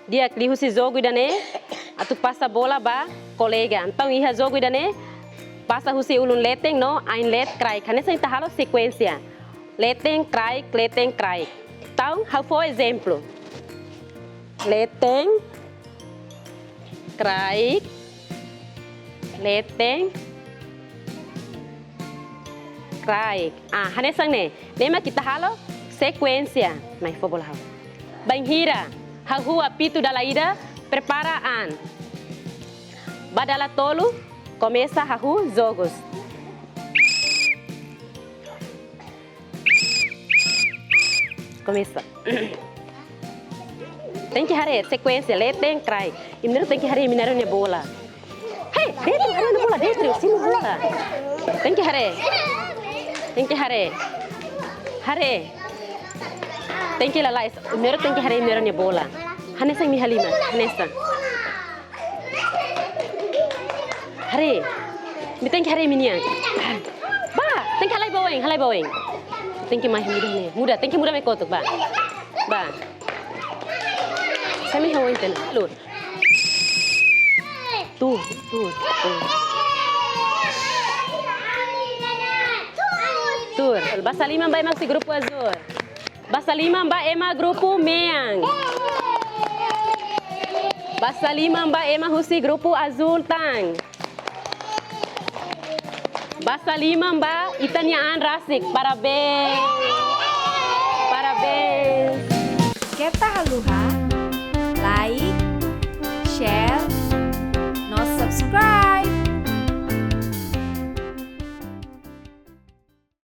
Dia lihusi jogo idane, atu passa bola ba colega. Então iha jogo idane, passa husi ulun leteng no, ain let cry. Kanesa ita halo sequência. Leteng cry, leteng cry. Então, how for exemplo? Leteng cry, leteng cry. Ah, hanesang ne. Lema kita halo sequência. Mas for bola halo. Banhira. Hahu apito da laída, preparaan. Badala tolo, começa hahu jogos. Começa. Tem que hare sequência, leteng cry. E mineiro tem que hare mineiro nya bola. Hey, dentro hare na bola, dentro, sino bola. Tem que hare. Tem que hare. Hare. Tem que lalai, mineiro tem que hare mineiro nya bola. Hanesa mi halima, hanesa. Hare. Mi tem que hare minha. Ba, tem que halai baweng. Tem que mais muda nih. Muda, tem que muda me kotuk, ba. Ba. Sami hawa inten. Lur. Tuh. Tur. Basa lima mbak emang si grupo azul. Basa lima mbak emang grupo meang. Basa lima mbak emang husi grupo azul tang. Basa lima mbak itanyaan rasik. Parabéns. Kita haluha